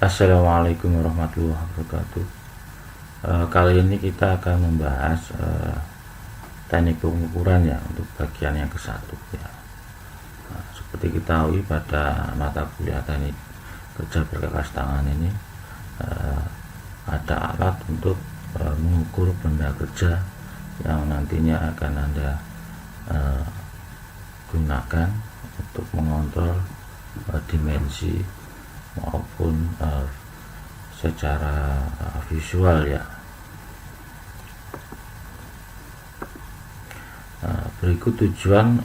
Assalamualaikum warahmatullahi wabarakatuh. Kali ini kita akan membahas teknik pengukuran ya untuk bagian yang ke-1 ya. Seperti kita ketahui pada mata kuliah teknik kerja bergerak tangan ini ada alat untuk mengukur benda kerja yang nantinya akan Anda gunakan untuk mengontrol dimensi maupun secara visual ya. Berikut tujuan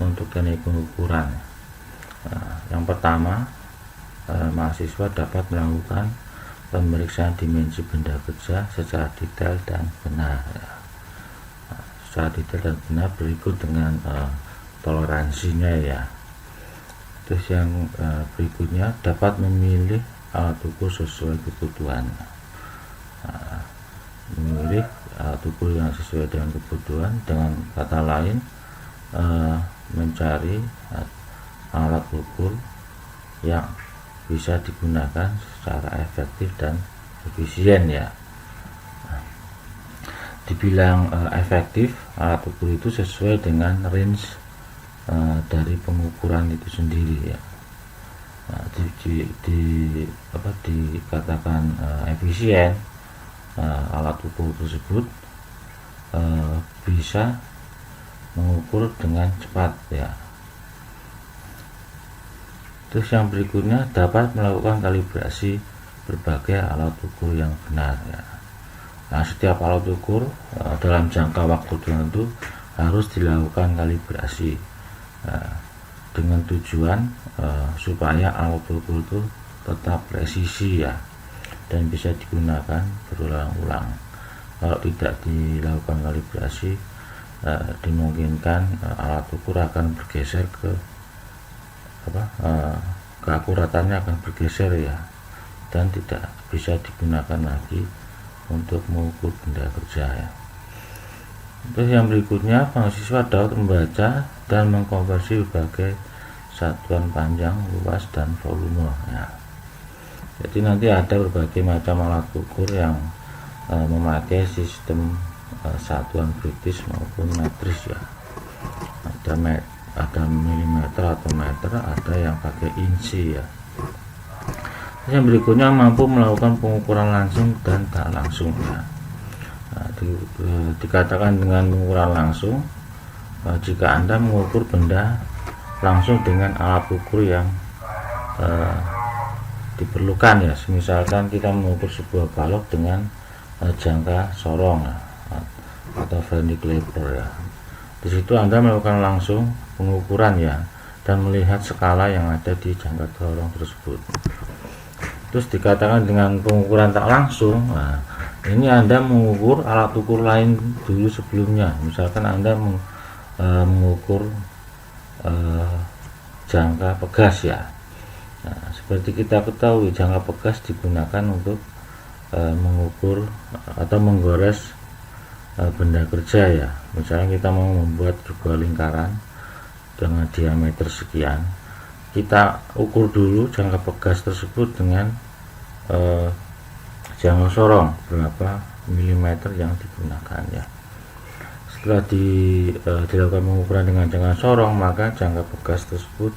untuk teknik pengukuran. Yang pertama, mahasiswa dapat melakukan pemeriksaan dimensi benda kerja secara detail dan benar ya. Secara detail dan benar berikut dengan toleransinya ya. Terus yang berikutnya, dapat memilih alat ukur sesuai kebutuhan. Memilih alat ukur yang sesuai dengan kebutuhan, dengan kata lain mencari alat ukur yang bisa digunakan secara efektif dan efisien ya. Dibilang efektif, alat ukur itu sesuai dengan range dari pengukuran itu sendiri ya. Dikatakan efisien, alat ukur tersebut bisa mengukur dengan cepat ya. Terus yang berikutnya, dapat melakukan kalibrasi berbagai alat ukur yang benar ya. Nah, setiap alat ukur dalam jangka waktu tertentu harus dilakukan kalibrasi dengan tujuan supaya alat ukur itu tetap presisi ya dan bisa digunakan berulang-ulang. Kalau tidak dilakukan kalibrasi, dimungkinkan alat ukur akan bergeser keakuratannya akan bergeser ya, dan tidak bisa digunakan lagi untuk mengukur benda kerja ya. Terus yang berikutnya, mahasiswa dapat membaca dan mengkonversi berbagai satuan panjang, luas, dan volume ya. Jadi nanti ada berbagai macam alat ukur yang memakai sistem satuan British maupun metris ya. Ada milimeter atau meter, ada yang pakai inci ya. Terus yang berikutnya, mampu melakukan pengukuran langsung dan tak langsung ya. Dikatakan dengan pengukuran langsung jika Anda mengukur benda langsung dengan alat ukur yang diperlukan ya. Misalkan kita mengukur sebuah balok dengan jangka sorong atau vernier caliper ya. Di situ Anda melakukan langsung pengukuran ya, dan melihat skala yang ada di jangka sorong tersebut. Terus dikatakan dengan pengukuran tak langsung, nah, ini Anda mengukur alat ukur lain dulu sebelumnya. Misalkan Anda mengukur jangka pegas ya. Nah, seperti kita ketahui, jangka pegas digunakan untuk mengukur atau menggores benda kerja ya. Misalnya kita mau membuat sebuah lingkaran dengan diameter sekian, kita ukur dulu jangka pegas tersebut dengan jangka sorong berapa milimeter yang digunakan ya. Setelah dilakukan pengukuran dengan jangka sorong, maka jangka pegas tersebut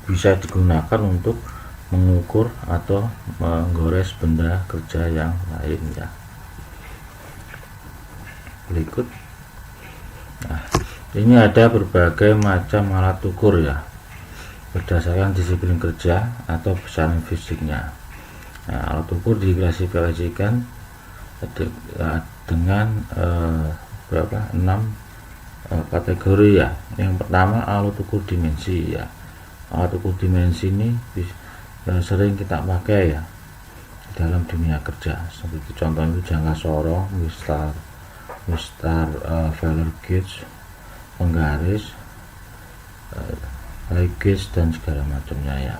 bisa digunakan untuk mengukur atau menggores benda kerja yang lain ya. Berikut, nah, ini ada berbagai macam alat ukur ya, berdasarkan disiplin kerja atau besaran fisiknya. Nah, alat ukur diklasifikasikan dengan 6 kategori ya. Yang pertama, alat ukur dimensi ya. Alat ukur dimensi ini sering kita pakai ya dalam dunia kerja. Seperti contohnya jangka sorong, mistar, feller gauge, penggaris, high gauge, dan segala macamnya ya.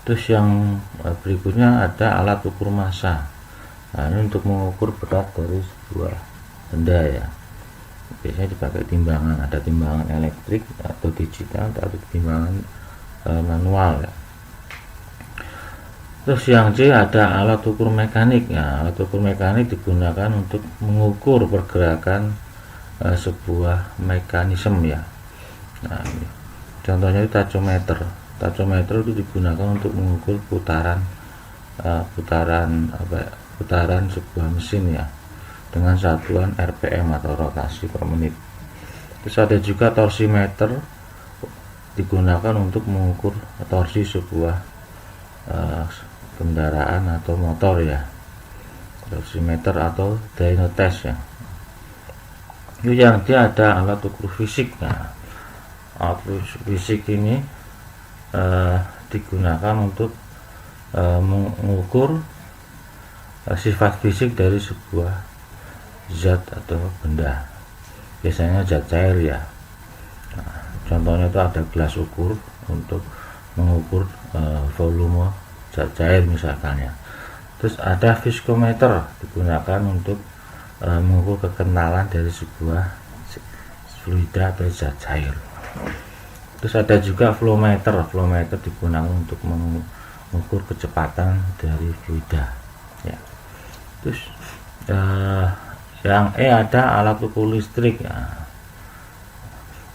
Terus yang berikutnya ada alat ukur massa. Nah, ini untuk mengukur berat dari sebuah benda ya. Biasanya dipakai timbangan, ada timbangan elektrik atau digital atau timbangan manual ya. Terus yang C ada alat ukur mekanik. Nah, alat ukur mekanik digunakan untuk mengukur pergerakan sebuah mekanisme ya. Nah, ini contohnya itu tachometer. Tachometer itu digunakan untuk mengukur putaran sebuah mesin ya, dengan satuan RPM atau rotasi per menit. Terus ada juga torsimeter, digunakan untuk mengukur torsi sebuah kendaraan atau motor ya. Torsimeter atau dynotest ya. Itu yang dia ada alat ukur fisik. Nah, alat ukur fisik ini digunakan untuk mengukur sifat fisik dari sebuah zat atau benda, biasanya zat cair ya. Nah, contohnya itu ada gelas ukur untuk mengukur volume zat cair misalkan ya. Terus ada viskometer, digunakan untuk mengukur kekentalan dari sebuah fluida atau zat cair. Terus ada juga flowmeter. Flowmeter digunakan untuk mengukur kecepatan dari fluida ya. Terus yang E ada alat ukur listrik ya,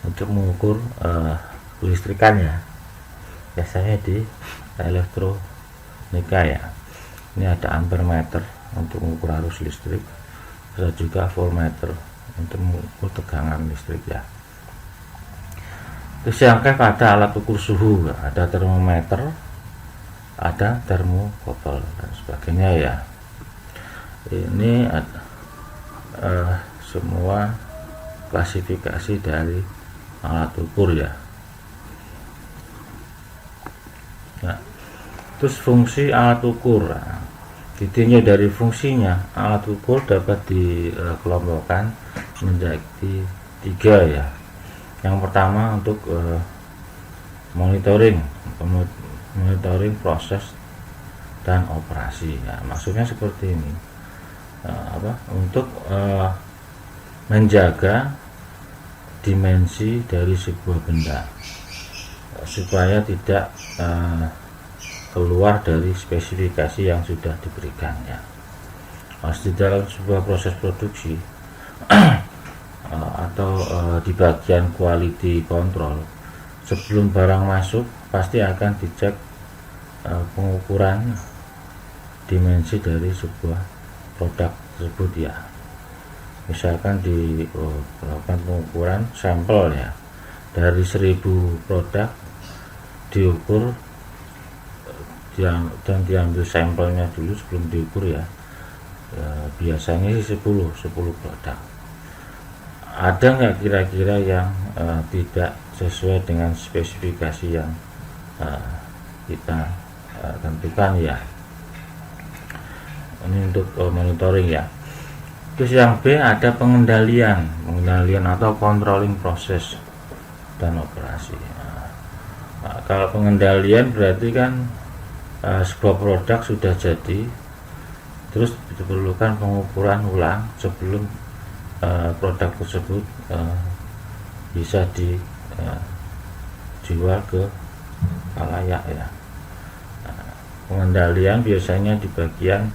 untuk mengukur kelistrikan ya, biasanya di elektronika ya. Ini ada ampermeter untuk mengukur arus listrik, bisa juga voltmeter untuk mengukur tegangan listrik ya. Terus yang F ada alat ukur suhu, ada termometer, ada termokouple dan sebagainya ya. Ini semua klasifikasi dari alat ukur ya. Nah, terus fungsi alat ukur. Nah, intinya dari fungsinya, alat ukur dapat dikelompokkan menjadi 3 ya. Yang pertama untuk monitoring proses dan operasi ya. Maksudnya seperti ini, untuk menjaga dimensi dari sebuah benda supaya tidak keluar dari spesifikasi yang sudah diberikan ya. Di dalam sebuah proses produksi atau di bagian quality control, sebelum barang masuk pasti akan dicek pengukuran dimensi dari sebuah produk tersebut ya. Misalkan dilakukan pengukuran sampel ya, dari 1000 produk diukur dan diambil sampelnya dulu sebelum diukur ya. Biasanya sih 10 produk. Ada nggak kira-kira yang tidak sesuai dengan spesifikasi yang kita tentukan ya. Ini untuk monitoring ya. Terus yang B ada pengendalian atau controlling proses dan operasi. Nah, kalau pengendalian berarti kan sebuah produk sudah jadi, terus diperlukan pengukuran ulang sebelum produk tersebut bisa dijual ke khalayak ya. Pengendalian biasanya di bagian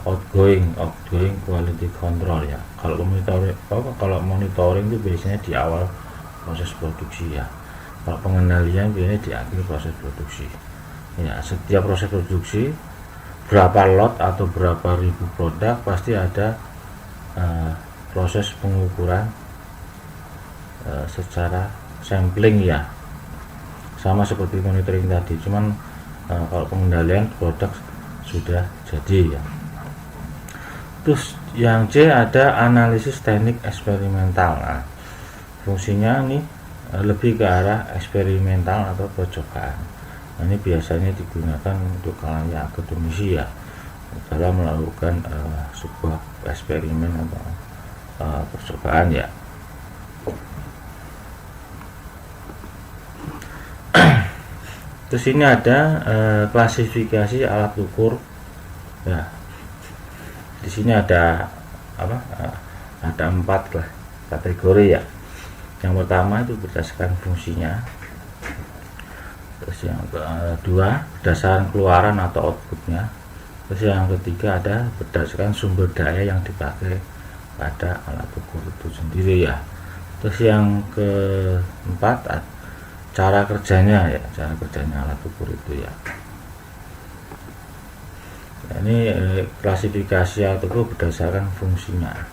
outgoing quality control ya. Kalau monitoring itu biasanya di awal proses produksi ya. Kalau pengendalian biasanya di akhir proses produksi ya. Setiap proses produksi berapa lot atau berapa ribu produk pasti ada proses pengukuran secara sampling ya, sama seperti monitoring tadi, cuman kalau pengendalian produk sudah jadi ya. Terus yang C ada analisis teknik eksperimental. Nah, fungsinya nih lebih ke arah eksperimental atau percobaan. Nah, ini biasanya digunakan untuk khalayak akademisi ya, dalam melakukan sebuah eksperimen atau percobaan ya. Terus ini ada klasifikasi alat ukur ya. Di sini ada ada 4 lah kategori ya. Yang pertama itu berdasarkan fungsinya. Terus Terus yang kedua berdasarkan keluaran atau outputnya. Terus yang ketiga ada berdasarkan sumber daya yang dipakai pada alat ukur itu sendiri ya. Terus yang keempat cara kerjanya ya, cara kerjanya alat ukur itu ya. Ini klasifikasi alat ukur berdasarkan fungsinya.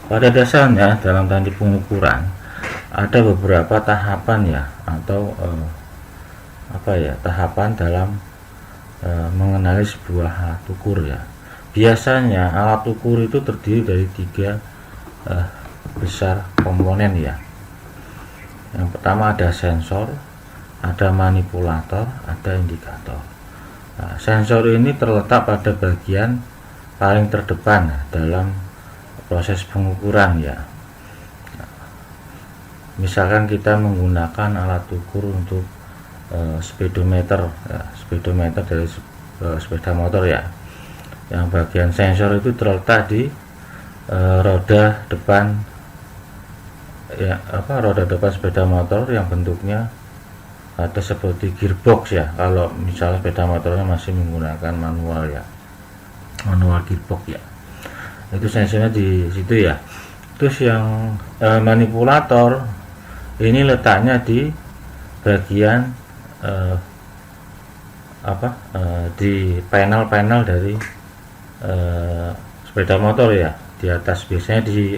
Pada dasarnya dalam teknik pengukuran ada beberapa tahapan ya, atau tahapan dalam mengenali sebuah alat ukur ya. Biasanya alat ukur itu terdiri dari tiga besar komponen ya. Yang pertama ada sensor, ada manipulator, ada indikator. Nah, sensor ini terletak pada bagian paling terdepan dalam proses pengukuran ya. Misalkan kita menggunakan alat ukur untuk speedometer ya, speedometer dari sepeda motor ya. Yang bagian sensor itu terletak di roda depan ya, roda depan sepeda motor yang bentuknya ada seperti gearbox ya. Kalau misalnya sepeda motornya masih menggunakan manual ya, manual gearbox ya, itu sensornya di situ ya. Terus yang manipulator ini letaknya di bagian di panel-panel dari sepeda motor ya. Di atas biasanya di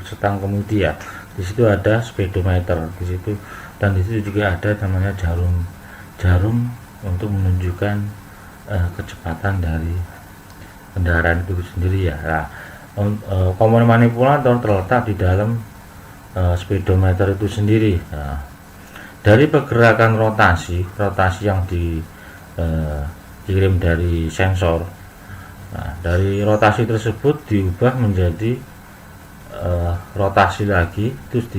setang kemudi ya, di situ ada speedometer di situ, dan di situ juga ada namanya jarum untuk menunjukkan kecepatan dari kendaraan itu sendiri ya. Nah, komponen manipulator terletak di dalam speedometer itu sendiri. Nah, dari pergerakan rotasi yang dikirim dari sensor. Nah, dari rotasi tersebut diubah menjadi rotasi lagi, terus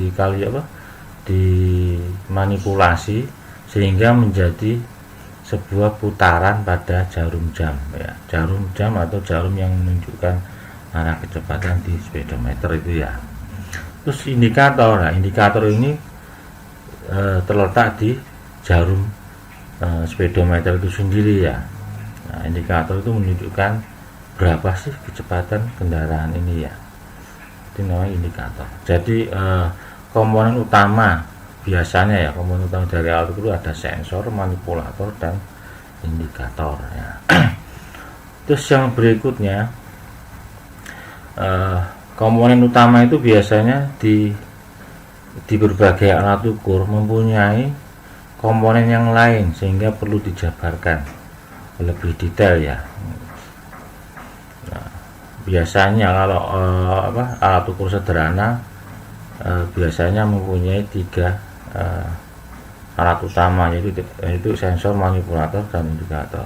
dimanipulasi sehingga menjadi sebuah putaran pada jarum jam ya. Jarum jam atau jarum yang menunjukkan arah kecepatan di speedometer itu ya. Terus indikator. Nah, indikator ini terletak di jarum speedometer itu sendiri ya. Nah, indikator itu menunjukkan berapa sih kecepatan kendaraan ini ya, itu namanya indikator. Jadi komponen utama biasanya ya, komponen utama dari alat ukur ada sensor, manipulator, dan indikator ya. Terus yang berikutnya komponen utama itu biasanya di berbagai alat ukur mempunyai komponen yang lain sehingga perlu dijabarkan lebih detail ya. Biasanya kalau alat ukur sederhana biasanya mempunyai tiga alat utama, yaitu sensor, manipulator, dan indikator.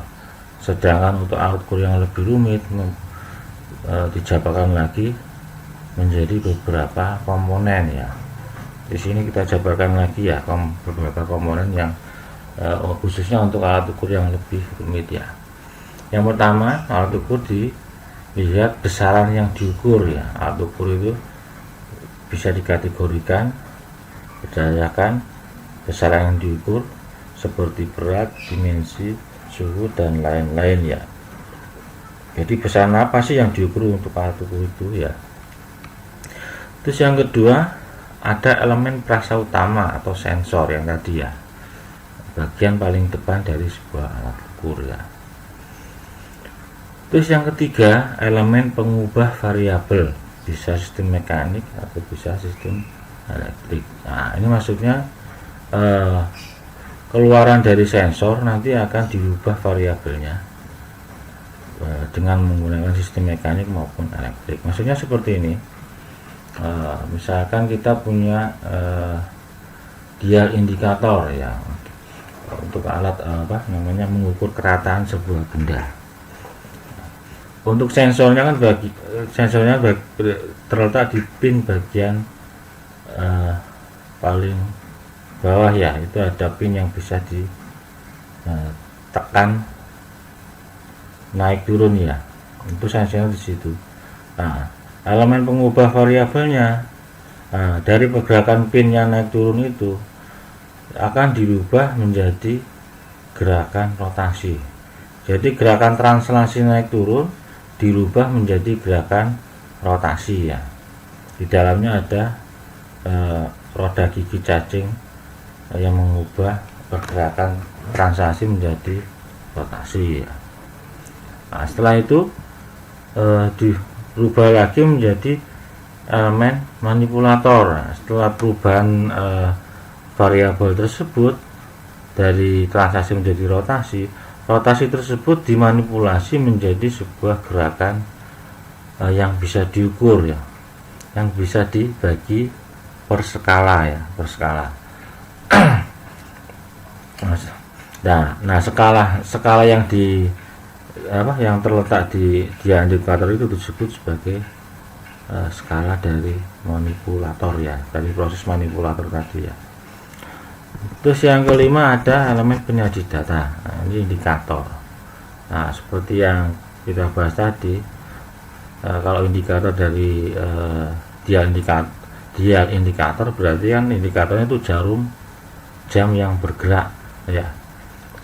Sedangkan untuk alat ukur yang lebih rumit dijabarkan lagi menjadi beberapa komponen ya. Di sini kita jabarkan lagi ya beberapa komponen yang khususnya untuk alat ukur yang lebih rumit ya. Yang pertama, alat ukur dilihat besaran yang diukur ya. Alat ukur itu bisa dikategorikan berdasarkan besaran yang diukur seperti berat, dimensi, suhu, dan lain-lain ya. Jadi besaran apa sih yang diukur untuk alat ukur itu ya. Terus yang kedua ada elemen perasa utama atau sensor yang tadi ya, bagian paling depan dari sebuah alat ukur ya. Terus yang ketiga elemen pengubah variabel, bisa sistem mekanik atau bisa sistem elektrik. Nah, ini maksudnya keluaran dari sensor nanti akan diubah variabelnya dengan menggunakan sistem mekanik maupun elektrik. Maksudnya seperti ini. Misalkan kita punya dial indikator ya, untuk alat mengukur kerataan sebuah benda. Untuk sensornya kan terletak di pin bagian paling bawah ya, itu ada pin yang bisa ditekan naik turun ya, itu sensornya di situ. Nah, elemen pengubah variabelnya dari pergerakan pin yang naik turun itu akan dirubah menjadi gerakan rotasi. Jadi gerakan translasi naik turun dirubah menjadi gerakan rotasi ya. Di dalamnya ada roda gigi cacing yang mengubah pergerakan translasi menjadi rotasi ya. Nah, setelah itu dirubah lagi menjadi elemen manipulator. Nah, setelah perubahan variabel tersebut dari translasi menjadi rotasi, rotasi tersebut dimanipulasi menjadi sebuah gerakan yang bisa diukur ya, yang bisa dibagi per skala ya, per skala. Nah, skala yang yang terletak di indikator itu disebut sebagai skala dari manipulator ya, dari proses manipulator tadi ya. Terus yang kelima ada elemen penyaji data. Nah, ini indikator. Nah, seperti yang kita bahas tadi, kalau indikator dari dial indikator berarti kan indikatornya itu jam yang bergerak ya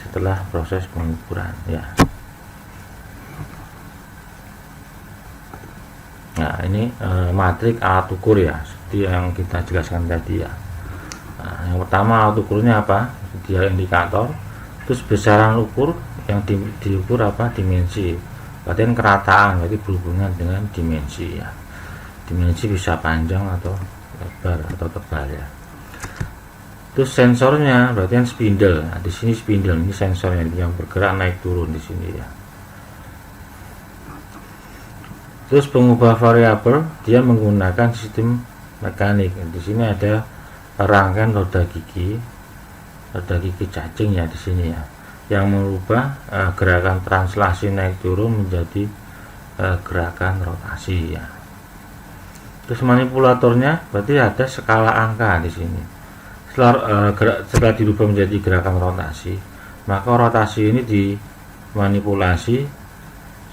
setelah proses pengukuran ya. Nah, ini matrik alat ukur ya, seperti yang kita jelaskan tadi ya. Nah, yang pertama alat ukurnya apa? Dial indikator. Terus besaran ukur yang diukur apa? Dimensi. Berarti kerataan, berarti berhubungan dengan dimensi ya. Dimensi bisa panjang atau lebar atau tebal ya. Terus sensornya berarti spindle. Nah, di sini spindle ini sensornya yang bergerak naik turun di sini ya. Terus pengubah variabel dia menggunakan sistem mekanik. Di sini ada rangkaian roda gigi cacing ya di sini ya, yang merubah gerakan translasi naik turun menjadi gerakan rotasi ya. Terus manipulatornya berarti ada skala angka di sini. Setelah dirubah menjadi gerakan rotasi, maka rotasi ini dimanipulasi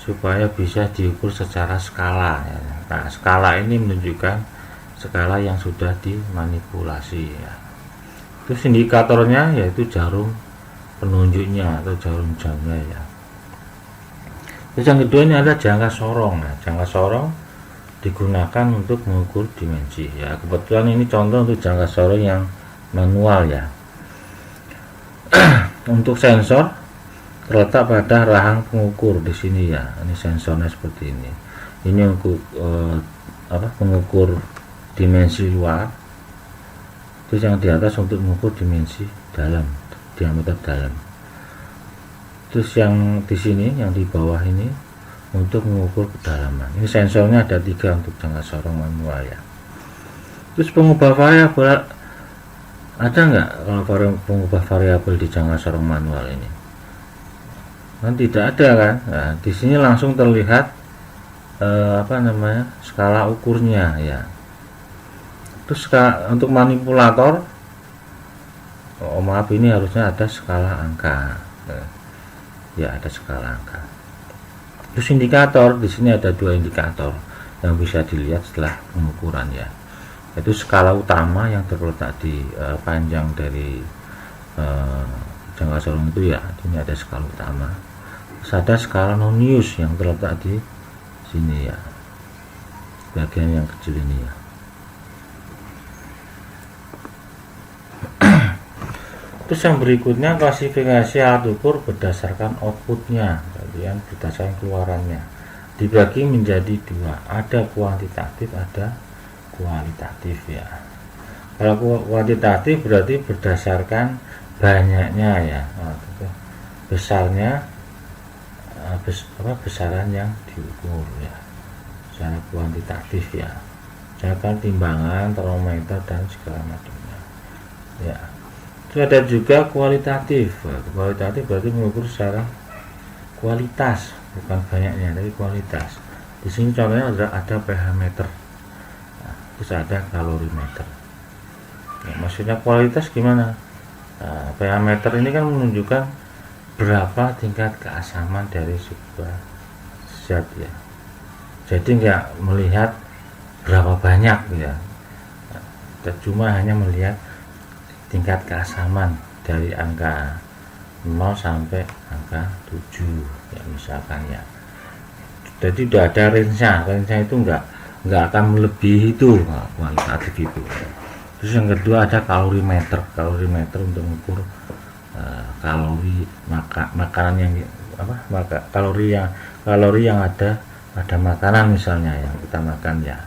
supaya bisa diukur secara skala ya. Nah, skala ini menunjukkan skala yang sudah dimanipulasi ya. Terus indikatornya yaitu jarum penunjuknya atau jarum jamnya ya. Terus yang kedua ini ada jangka sorong. Nah, jangka sorong digunakan untuk mengukur dimensi ya. Kebetulan ini contoh untuk jangka sorong yang manual ya. Untuk sensor terletak pada rahang pengukur di sini ya. Ini sensornya seperti ini. Ini untuk pengukur dimensi luar. Terus yang di atas untuk mengukur dimensi dalam, diameter dalam. Terus yang di sini, yang di bawah ini untuk mengukur kedalaman. Ini sensornya ada 3 untuk jangka sorong manual ya. Terus pengubah variabel ada nggak kalau pengubah variabel di jangka sorong manual ini? Kan tidak ada kan? Nah, di sini langsung terlihat skala ukurnya ya. Terus untuk manipulator, maaf ini harusnya ada skala angka ya, ada skala angka. Terus indikator, di sini ada 2 indikator yang bisa dilihat setelah pengukuran ya, yaitu skala utama yang terletak di panjang dari jangka sorong itu ya. Ini ada skala utama. Terus ada skala nonius yang terletak di sini ya, bagian yang kecil ini ya. Terus yang berikutnya klasifikasi alat ukur berdasarkan outputnya, kemudian berdasarkan keluarannya, dibagi menjadi 2, ada kuantitatif, ada kualitatif ya. Kalau kuantitatif berarti berdasarkan banyaknya ya, besarnya besaran yang diukur ya, secara kuantitatif ya, misalkan timbangan, termometer dan segala macamnya ya. Terus ada juga kualitatif. Kualitatif berarti mengukur secara kualitas, bukan banyaknya, tapi kualitas. Di sini contohnya ada pH meter, nah, terus ada kalorimeter. Ya, maksudnya kualitas gimana? Nah, pH meter ini kan menunjukkan berapa tingkat keasaman dari sebuah zat ya. Jadi nggak melihat berapa banyak ya, cuma hanya melihat tingkat keasaman dari angka 0 sampai angka 7 ya misalkan ya. Jadi udah ada range-nya itu enggak akan melebihi itu kualitatif itu. Terus yang kedua ada kalorimeter untuk mengukur kalori makanan yang kalori yang ada pada makanan misalnya yang kita makan ya.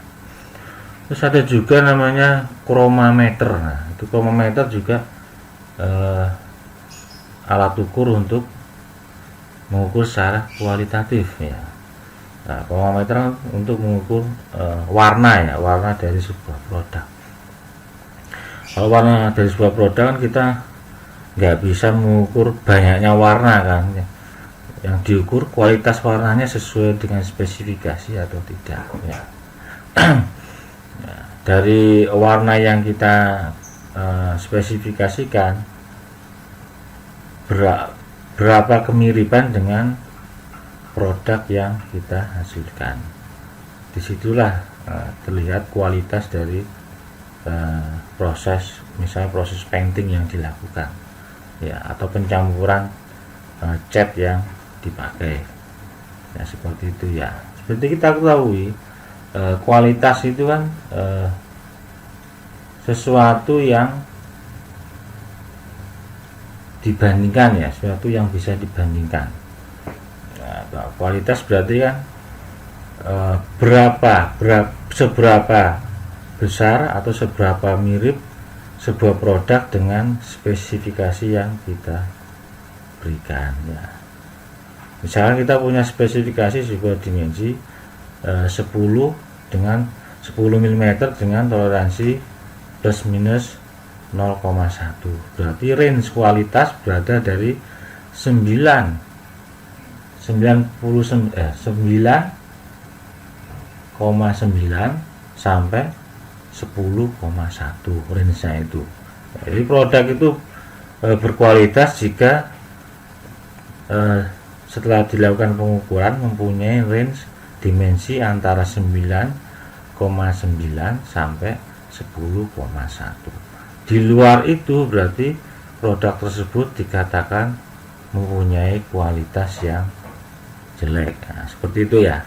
Terus ada juga namanya kromometer. Nah, itu kromometer juga alat ukur untuk mengukur secara kualitatif ya. Nah, kromometer untuk mengukur warna dari sebuah produk. Kalau warna dari sebuah produk kan kita nggak bisa mengukur banyaknya warna kan ya. Yang diukur kualitas warnanya sesuai dengan spesifikasi atau tidak ya. Dari warna yang kita spesifikasikan berapa kemiripan dengan produk yang kita hasilkan. Disitulah terlihat kualitas dari proses, misalnya proses painting yang dilakukan ya, atau pencampuran cat yang dipakai ya, seperti itu ya. Seperti kita ketahui kualitas itu kan sesuatu yang dibandingkan ya, sesuatu yang bisa dibandingkan. Nah, kualitas berarti kan seberapa besar atau seberapa mirip sebuah produk dengan spesifikasi yang kita berikan ya. Misalnya kita punya spesifikasi sebuah dimensi 10 dengan 10 mm dengan toleransi plus minus 0,1, berarti range kualitas berada dari 9,9 sampai 10,1 range-nya itu. Jadi produk itu berkualitas jika setelah dilakukan pengukuran mempunyai range dimensi antara 9,9 sampai 10,1. Di luar itu berarti produk tersebut dikatakan mempunyai kualitas yang jelek. Nah, seperti itu ya.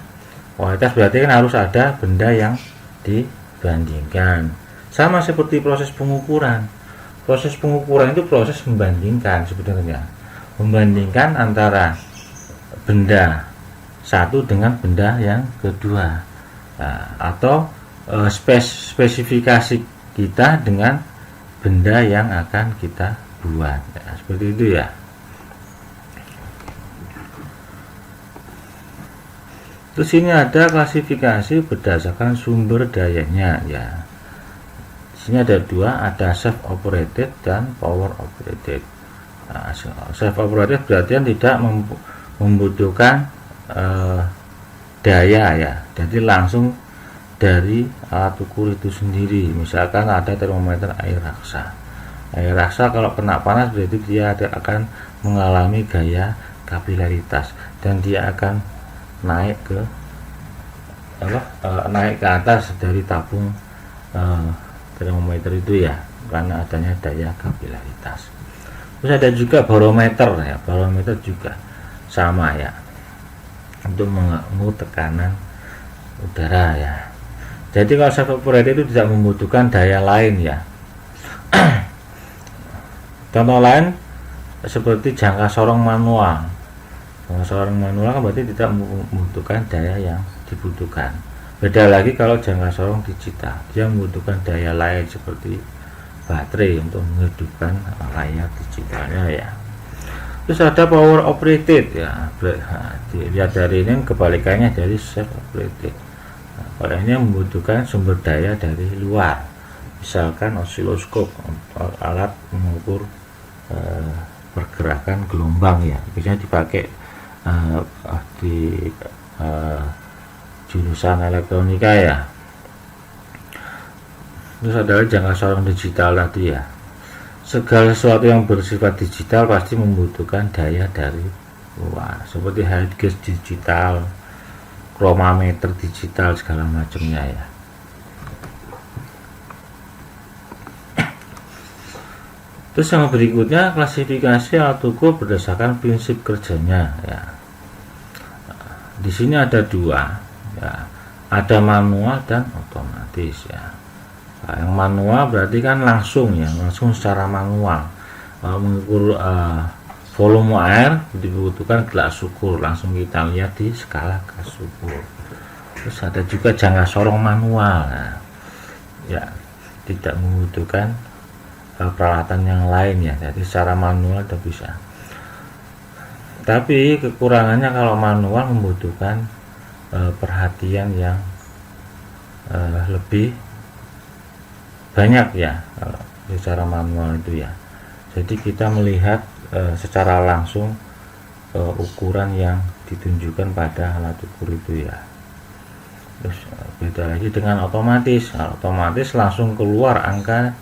Kualitas berarti kan harus ada benda yang dibandingkan. Sama seperti proses pengukuran. Proses pengukuran itu proses membandingkan sebetulnya. Membandingkan antara benda satu dengan benda yang kedua. Nah, atau spesifikasi kita dengan benda yang akan kita buat. Nah, seperti itu ya. Terus ini ada klasifikasi berdasarkan sumber dayanya ya. Di sini ada dua, ada self operated dan power operated. Nah, self operated berarti tidak membutuhkan daya ya. Jadi langsung dari alat ukur itu sendiri. Misalkan ada termometer air raksa. Air raksa kalau kena panas berarti dia akan mengalami gaya kapilaritas dan dia akan naik ke atas dari tabung termometer itu ya, karena adanya daya kapilaritas. Terus ada juga barometer ya. Barometer juga sama ya, untuk mengukur tekanan udara ya. Jadi kalau self operated itu tidak membutuhkan daya lain ya. Contoh lain seperti jangka sorong manual. Jangka sorong manual kan berarti tidak membutuhkan daya yang dibutuhkan. Beda lagi kalau jangka sorong digital, dia membutuhkan daya lain seperti baterai untuk menghidupkan layar digitalnya ya. Terus ada power operated ya. Dilihat dari ini kebalikannya dari self operated. Kalau ini membutuhkan sumber daya dari luar, misalkan osiloskop, alat mengukur pergerakan gelombang ya, biasanya dipakai di jurusan elektronika ya. Terus ada jangka sorong digital tadi ya. Segala sesuatu yang bersifat digital pasti membutuhkan daya dari luar, seperti hard disk digital, kromometer digital, segala macamnya ya. Terus yang berikutnya, klasifikasi alat ukur berdasarkan prinsip kerjanya ya. Di sini ada dua ya, ada manual dan otomatis ya. Nah, yang manual berarti kan langsung ya, langsung secara manual. Mengukur volume air dibutuhkan gelas ukur, langsung kita lihat di skala gelas ukur. Terus ada juga jangka sorong manual ya, tidak membutuhkan peralatan yang lain ya, jadi secara manual tidak bisa. Tapi kekurangannya kalau manual membutuhkan perhatian yang lebih banyak ya, secara manual itu ya. Jadi kita melihat secara langsung ukuran yang ditunjukkan pada alat ukur itu ya. Terus beda lagi dengan otomatis. Nah, otomatis langsung keluar angka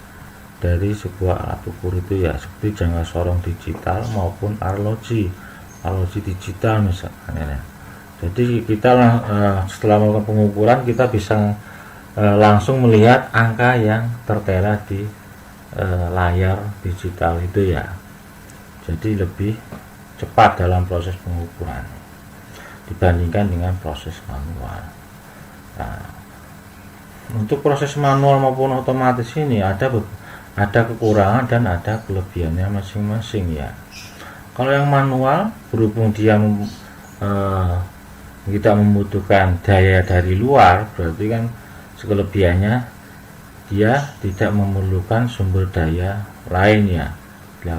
dari sebuah alat ukur itu ya, seperti jangka sorong digital maupun arloji digital misalnya. Jadi kita setelah melakukan pengukuran kita bisa langsung melihat angka yang tertera di layar digital itu ya. Jadi lebih cepat dalam proses pengukuran dibandingkan dengan proses manual. Nah, untuk proses manual maupun otomatis ini ada kekurangan dan ada kelebihannya masing-masing ya. Kalau yang manual, berhubung dia kita membutuhkan daya dari luar, berarti kan kelebihannya dia tidak memerlukan sumber daya lain ya,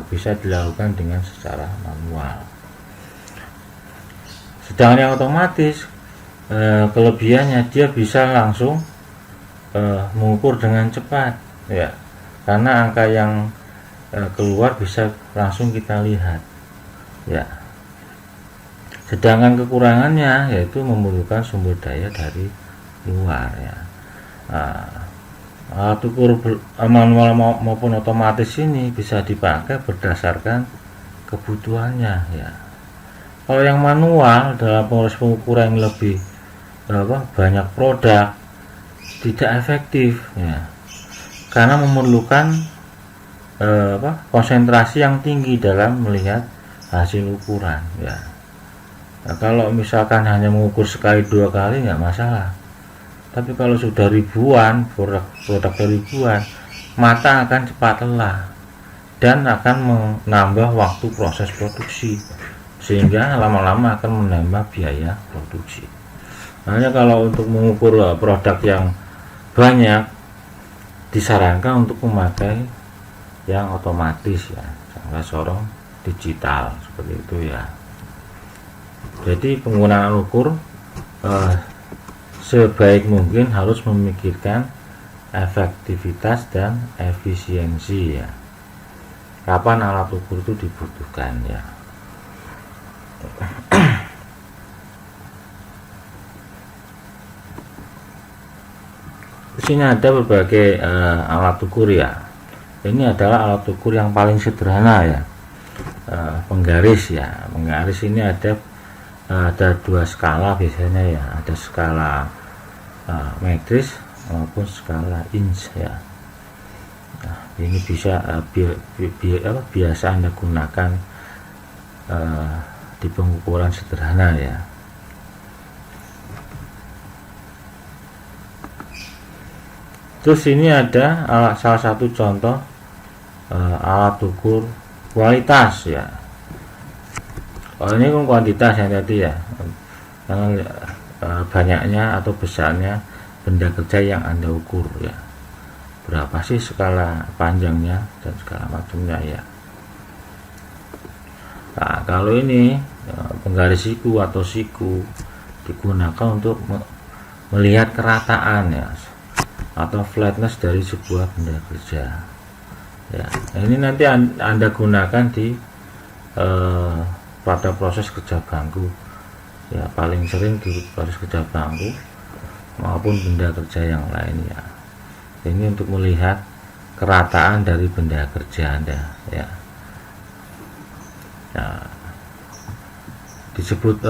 bisa dilakukan dengan secara manual. Sedangkan yang otomatis, kelebihannya dia bisa langsung mengukur dengan cepat ya, karena angka yang keluar bisa langsung kita lihat ya. Sedangkan kekurangannya yaitu memerlukan sumber daya dari luar ya. Alat ukur manual maupun otomatis ini bisa dipakai berdasarkan kebutuhannya ya. Kalau yang manual dalam proses pengukuran yang lebih banyak produk tidak efektif ya, karena memerlukan konsentrasi yang tinggi dalam melihat hasil ukuran ya. Nah, kalau misalkan hanya mengukur sekali dua kali nggak masalah, tapi kalau sudah ribuan produk ribuan, mata akan cepat lelah dan akan menambah waktu proses produksi, sehingga lama-lama akan menambah biaya produksi. Hanya kalau untuk mengukur produk yang banyak, disarankan untuk memakai yang otomatis ya, jangka sorong digital seperti itu ya. Jadi penggunaan ukur sebaik mungkin harus memikirkan efektivitas dan efisiensi ya. Kapan alat ukur itu dibutuhkan ya. Di sini ada berbagai alat ukur ya. Ini adalah alat ukur yang paling sederhana ya, penggaris ya. Penggaris ini ada dua skala biasanya ya, ada skala metris maupun skala inch ya. Nah, ini bisa biasa Anda gunakan di pengukuran sederhana ya. Terus ini ada salah satu contoh alat ukur kualitas ya. Kalau ini kan kuantitas yang tadi ya, karena banyaknya atau besarnya benda kerja yang Anda ukur ya, berapa sih skala panjangnya dan segala macamnya ya. Nah, kalau ini penggaris siku atau siku digunakan untuk melihat kerataan ya, atau flatness dari sebuah benda kerja ya. Ini nanti Anda gunakan di pada proses kerja bangku ya, paling sering di proses kerja bangku maupun benda kerja yang lain ya. Ini untuk melihat kerataan dari benda kerja Anda ya. Nah, disebut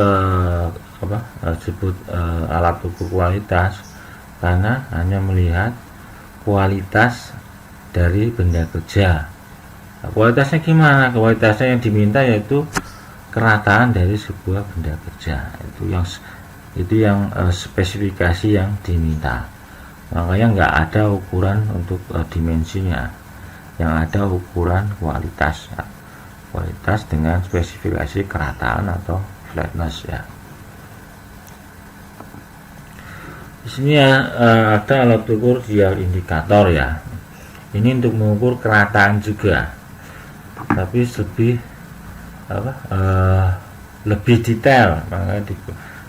alat ukur kualitas karena hanya melihat kualitas dari benda kerja Nah, kualitasnya gimana? Kualitasnya yang diminta yaitu kerataan dari sebuah benda kerja. Itu yang spesifikasi yang diminta. Makanya nggak ada ukuran untuk dimensinya, yang ada ukuran kualitas. Kualitas dengan spesifikasi kerataan atau flatness ya. Di sini ya ada alat ukur dial indikator ya. Ini untuk mengukur kerataan juga, tapi lebih detail, makanya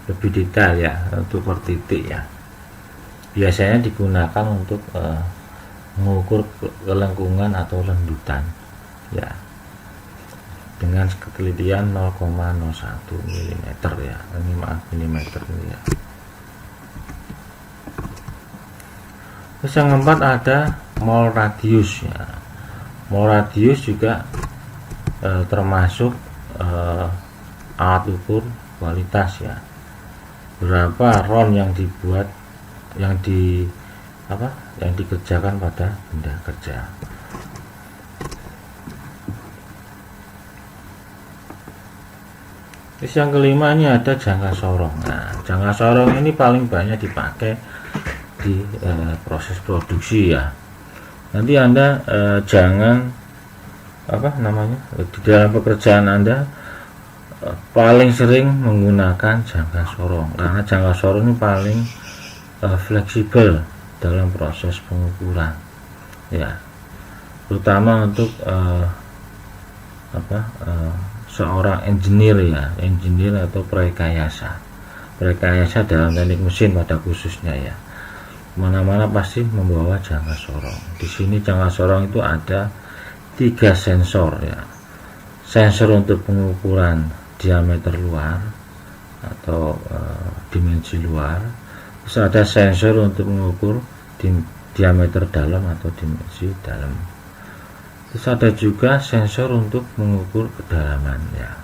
lebih detail ya untuk per titik ya. Biasanya digunakan untuk mengukur kelengkungan atau lendutan ya, dengan ketelitian 0,01 mm ya. Ini maaf milimeter ini ya. Terus yang keempat ada mol radius ya. Mol radius juga termasuk alat ukur kualitas ya. Berapa ron yang dibuat, yang dikerjakan pada benda kerja. Terus yang kelima ini ada jangka sorong. Nah, jangka sorong ini paling banyak dipakai di proses produksi ya. Nanti Anda jangan di dalam pekerjaan Anda paling sering menggunakan jangka sorong, karena jangka sorong ini paling fleksibel dalam proses pengukuran ya, terutama untuk seorang engineer atau prarekayasa dalam teknik mesin pada khususnya ya. Mana-mana pasti membawa jangka sorong. Di sini jangka sorong itu ada 3 sensor ya. Sensor untuk pengukuran diameter luar atau dimensi luar. Terus ada sensor untuk mengukur diameter dalam atau dimensi dalam. Terus ada juga sensor untuk mengukur kedalaman ya.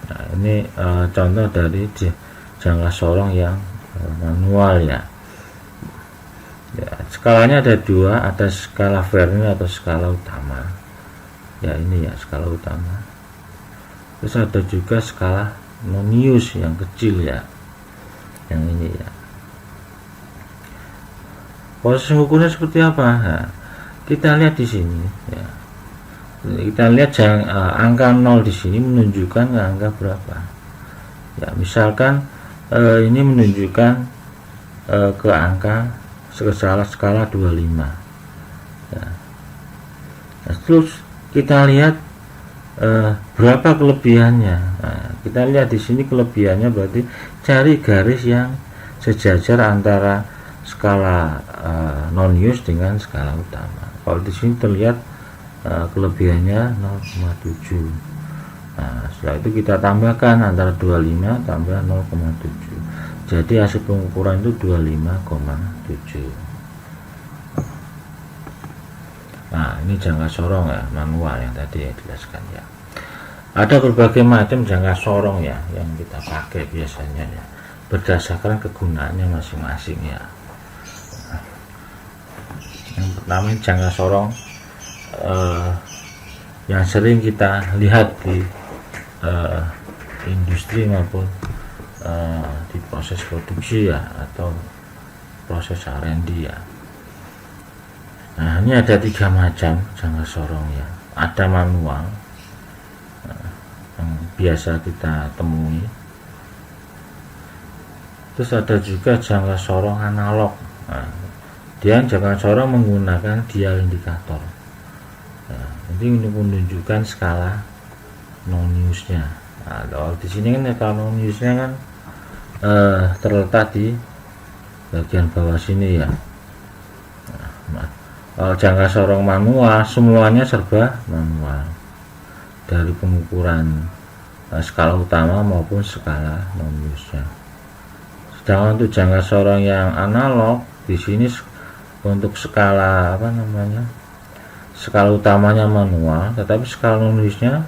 Nah, ini contoh dari jangka sorong yang manual ya. Ya, skalanya ada 2, ada skala Vernier atau skala utama. Ya, ini ya skala utama. Terus ada juga skala Nonius yang kecil ya. Yang ini ya. Proses mengukurnya seperti apa? Nah, kita lihat di sini ya. Kita lihat angka 0 di sini menunjukkan angka berapa. Ya, misalkan ini menunjukkan ke angka skala 25 ya. Nah, terus kita lihat berapa kelebihannya. Nah, kita lihat di sini kelebihannya berarti cari garis yang sejajar antara skala Nonius dengan skala utama. Kalau di sini terlihat kelebihannya 0,7. Nah, setelah itu kita tambahkan antara 25 tambah 0,7. Jadi hasil pengukuran itu 25,7. Nah, ini jangka sorong ya, manual yang tadi ya dijelaskan ya. Ada berbagai macam jangka sorong ya yang kita pakai biasanya ya, berdasarkan kegunaannya masing-masing ya. Yang pertama jangka sorong yang sering kita lihat di industri maupun di proses produksi ya, atau proses R&D ya. Nah, ini ada 3 macam jangka sorong ya. Ada manual yang biasa kita temui. Terus ada juga jangka sorong analog. Nah, dia jangka sorong menggunakan dial indikator. Nah, ini untuk menunjukkan skala Noniusnya. Nah, kalau di sini kan skala Noniusnya kan terletak di bagian bawah sini ya. Nah, kalau jangka sorong manual semuanya serba manual, dari pengukuran skala utama maupun skala Noniusnya. Sedangkan untuk jangka sorong yang analog di sini untuk skala skala utamanya manual, tetapi skala Noniusnya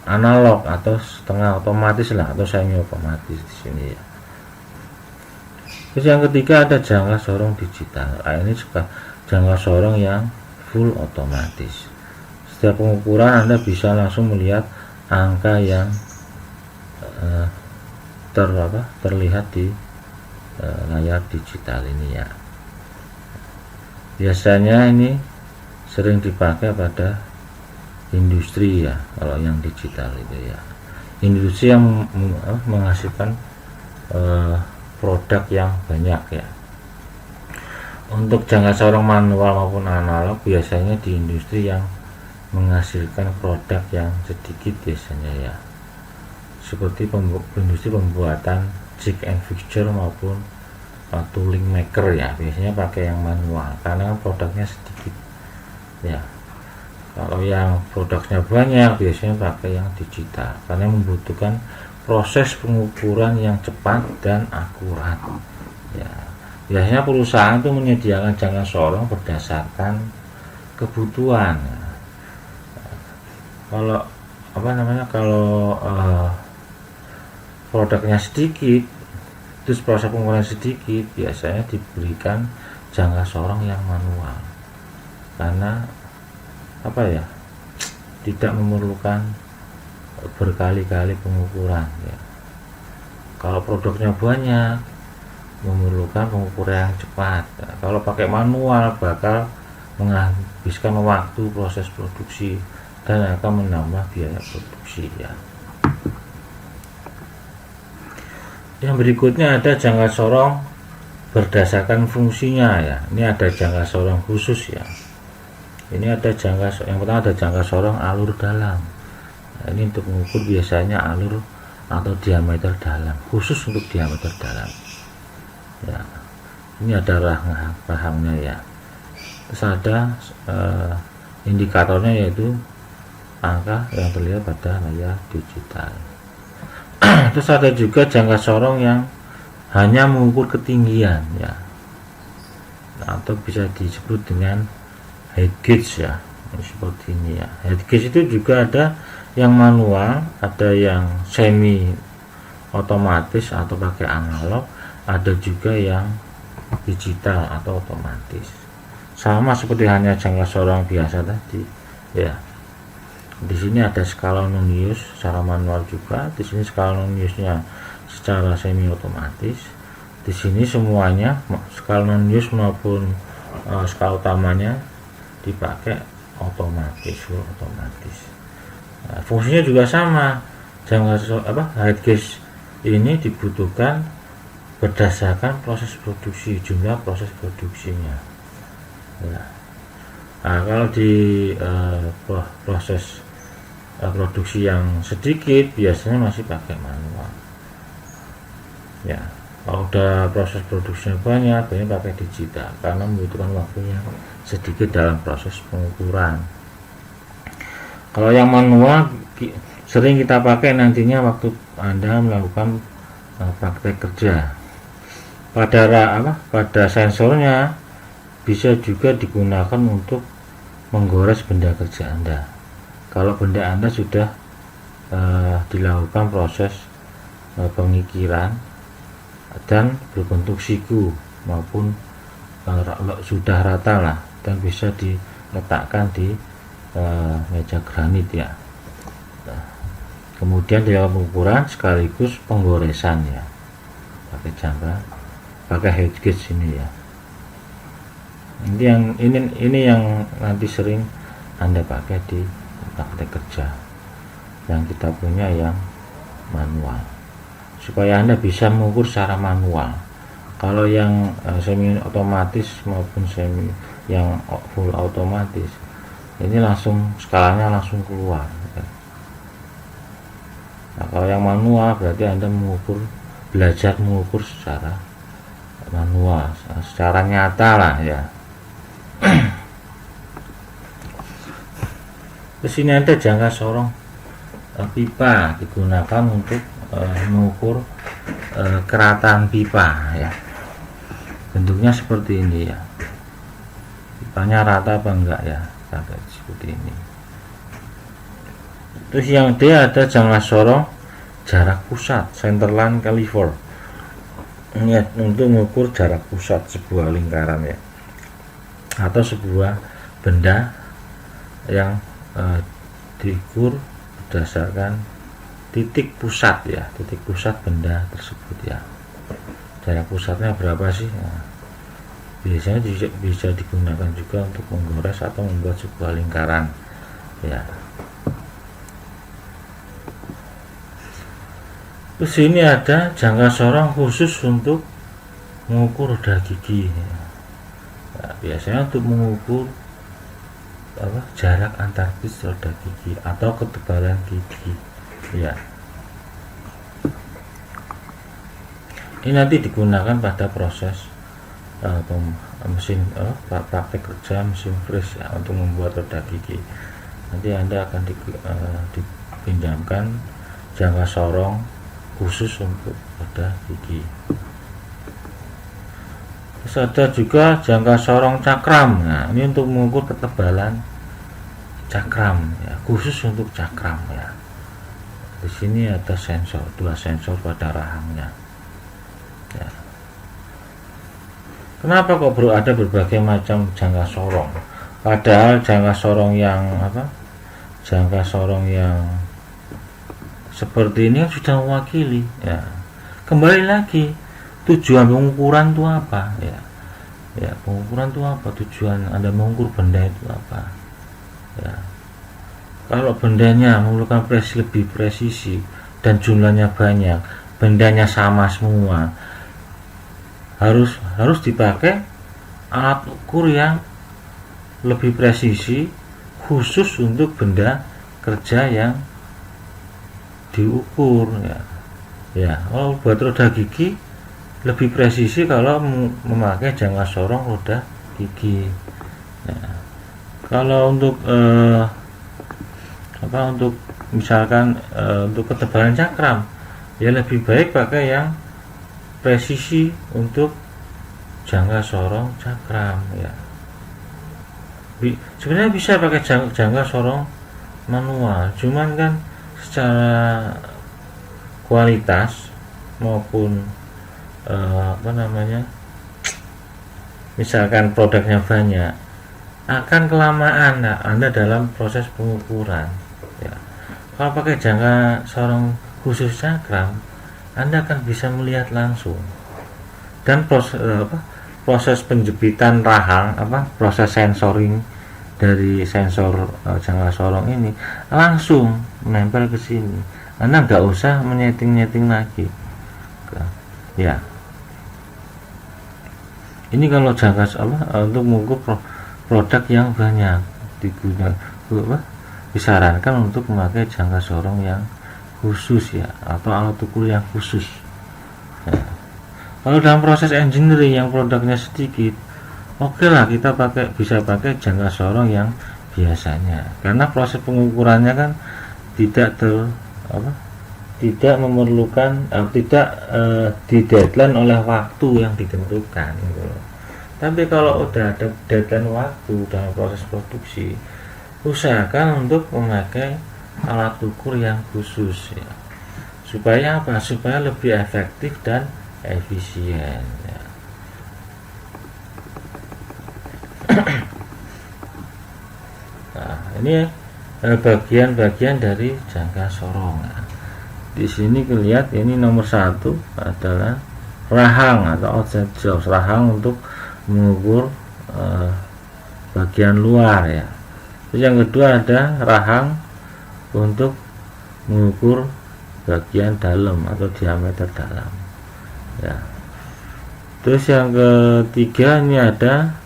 analog atau setengah otomatis lah, atau semi otomatis di sini ya. Terus yang ketiga ada jangka sorong digital. Nah, ini juga jangka sorong yang full otomatis. Setiap pengukuran Anda bisa langsung melihat angka yang terlihat di layar digital ini ya. Biasanya ini sering dipakai pada industri ya, kalau yang digital itu ya, industri yang menghasilkan produk yang banyak ya. Untuk jangka sorong manual maupun analog biasanya di industri yang menghasilkan produk yang sedikit biasanya ya, seperti industri pembuatan jig and fixture maupun tooling maker ya, biasanya pakai yang manual karena produknya sedikit ya. Kalau yang produknya banyak biasanya pakai yang digital karena membutuhkan proses pengukuran yang cepat dan akurat ya. Biasanya perusahaan itu menyediakan jangka sorong berdasarkan kebutuhan ya. Kalau kalau produknya sedikit, terus proses pengukuran sedikit, biasanya diberikan jangka sorong yang manual karena tidak memerlukan berkali-kali pengukuran ya. Kalau produknya banyak, memerlukan pengukuran yang cepat ya. Kalau pakai manual bakal menghabiskan waktu proses produksi dan akan menambah biaya produksi ya. Yang berikutnya ada jangka sorong berdasarkan fungsinya ya. Ini ada jangka sorong khusus ya. Ini ada yang pertama ada jangka sorong alur dalam. Nah, ini untuk mengukur biasanya alur atau diameter dalam, khusus untuk diameter dalam ya. Ini ada rahangnya ya. Terus ada indikatornya, yaitu angka yang terlihat pada layar digital. Terus ada juga jangka sorong yang hanya mengukur ketinggian ya, atau bisa disebut dengan height gauge ya, seperti ini ya. Height gauge itu juga ada yang manual, ada yang semi otomatis atau pakai analog, ada juga yang digital atau otomatis. Sama seperti hanya jangka sorong biasa tadi ya. Di sini ada skala non-use secara manual juga, di sini skala non-use-nya secara semi otomatis. Di sini semuanya skala non-use maupun skala utamanya dipakai otomatis, otomatis. Nah, fungsinya juga sama. Height gauge ini dibutuhkan berdasarkan proses produksi, jumlah proses produksinya. Ya. Nah, kalau di proses produksi yang sedikit biasanya masih pakai manual ya. Kalau udah proses produksinya banyak, biasanya pakai digital karena membutuhkan waktu yang sedikit dalam proses pengukuran. Kalau yang manual sering kita pakai nantinya waktu Anda melakukan praktek kerja. Pada sensornya bisa juga digunakan untuk menggores benda kerja Anda. Kalau benda Anda sudah dilakukan proses pengikiran dan berbentuk siku maupun sudah rata lah, dan bisa diletakkan di meja granit ya. Nah, kemudian dilakukan pengukuran sekaligus penggoresan ya, pakai height gauge ini ya. Ini yang nanti sering Anda pakai di praktek kerja yang kita punya yang manual, supaya Anda bisa mengukur secara manual. Kalau yang semi otomatis maupun semi yang full otomatis, ini langsung skalanya langsung keluar. Nah, kalau yang manual berarti Anda belajar mengukur secara manual, secara nyata lah ya. Di sini ada jangka sorong pipa, digunakan untuk mengukur kerataan pipa ya. Bentuknya seperti ini ya. Pipanya rata apa enggak ya? Seperti ini. Terus yang D ada jangka sorong jarak pusat, centerline caliper. Ini untuk mengukur jarak pusat sebuah lingkaran ya, atau sebuah benda yang diukur berdasarkan titik pusat ya, titik pusat benda tersebut ya. Jarak pusatnya berapa sih? Nah, biasanya bisa digunakan juga untuk menggores atau membuat sebuah lingkaran ya. Terus ini ada jangka sorong khusus untuk mengukur roda gigi. Nah, biasanya untuk mengukur jarak antar biji roda gigi atau ketebalan gigi. Ya. Ini nanti digunakan pada proses mesin praktek kerja mesin freeze ya, untuk membuat roda gigi. Nanti Anda akan dipinjamkan jangka sorong khusus untuk roda gigi. Terus ada juga jangka sorong cakram. Nah, ini untuk mengukur ketebalan cakram ya, khusus untuk cakram ya. Di sini ada sensor, 2 sensor pada rahangnya ya. Kenapa kok ada berbagai macam jangka sorong? Padahal jangka sorong yang jangka sorong yang seperti ini sudah mewakili ya. Kembali lagi, tujuan pengukuran itu apa ya? Ya, pengukuran itu apa? Tujuan Anda mengukur benda itu apa? Ya. Kalau bendanya memerlukan lebih presisi dan jumlahnya banyak, bendanya sama semua, harus dipakai alat ukur yang lebih presisi khusus untuk benda kerja yang diukur ya. Ya, kalau buat roda gigi lebih presisi kalau memakai jangka sorong roda gigi. Ya. Kalau untuk untuk misalkan untuk ketebalan cakram ya lebih baik pakai yang presisi untuk jangka sorong cakram ya. Sebenarnya bisa pakai jangka sorong manual, cuman kan secara kualitas maupun misalkan produknya banyak, akan kelamaan Anda dalam proses pengukuran ya. Kalau pakai jangka sorong khusus cakram, Anda akan bisa melihat langsung, dan proses penjepitan rahang proses sensoring dari sensor jangka sorong ini langsung menempel ke sini. Anda nggak usah menyeting lagi ya. Ini kalau jangka untuk mengukur produk yang banyak digunakan, disarankan untuk memakai jangka sorong yang khusus ya, atau alat ukur yang khusus ya. Kalau dalam proses engineering yang produknya sedikit, oke lah kita bisa pakai jangka sorong yang biasanya, karena proses pengukurannya kan tidak memerlukan di deadline oleh waktu yang ditentukan gitu. Tapi kalau udah ada deadline waktu dalam proses produksi, usahakan untuk memakai alat ukur yang khusus ya. Supaya apa? Supaya lebih efektif dan efisien ya. Nah, ini bagian-bagian dari jangka sorong. Nah, di sini kelihatan ini nomor 1 adalah rahang atau outside jaws, rahang untuk mengukur bagian luar ya. Terus yang kedua ada rahang untuk mengukur bagian dalam atau diameter dalam ya. Terus yang ketiga ini ada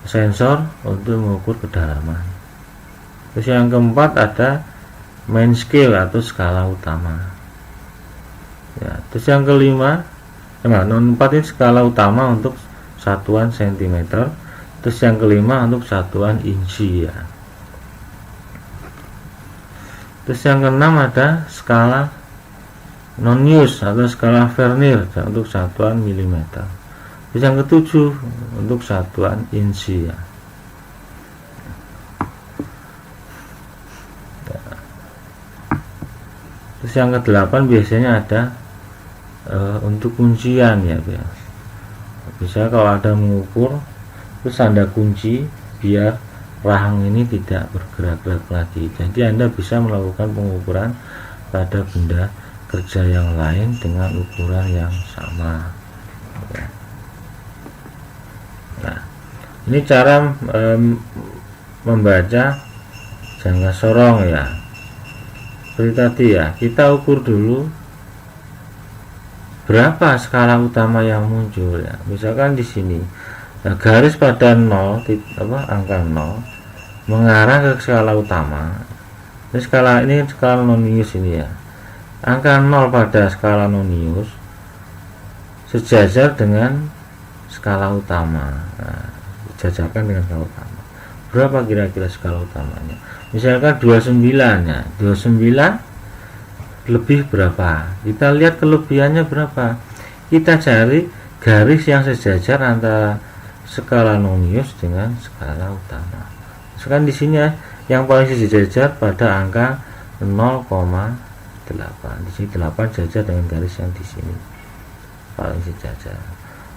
sensor untuk mengukur kedalaman. Terus yang keempat ada main scale atau skala utama ya. Terus yang kelima, nomor 4 ini skala utama untuk satuan cm. Terus yang kelima untuk satuan inci ya. Terus yang keenam ada skala non-use atau skala Vernier untuk satuan mm. Terus yang ketujuh untuk satuan inci ya. Terus yang ke-8 biasanya ada untuk kuncian ya. Bisa kalau ada mengukur terus Anda kunci biar rahang ini tidak bergerak-gerak lagi. Jadi Anda bisa melakukan pengukuran pada benda kerja yang lain dengan ukuran yang sama ya. Nah, ini cara membaca jangka sorong ya. Seperti tadi ya, kita ukur dulu berapa skala utama yang muncul ya. Misalkan di sini, nah, garis pada 0 angka 0 mengarah ke skala utama. Ini skala nonius ini ya. Angka 0 pada skala nonius sejajar dengan skala utama. Nah, sejajarkan dengan skala utama. Berapa kira-kira skala utamanya? Misalkan 29 ya. 29 lebih berapa? Kita lihat kelebihannya berapa. Kita cari garis yang sejajar antara skala nonius dengan skala utama. Sekarang di sini ya, yang paling sejajar pada angka 0,8. Di sini 8 sejajar dengan garis yang di sini paling sejajar.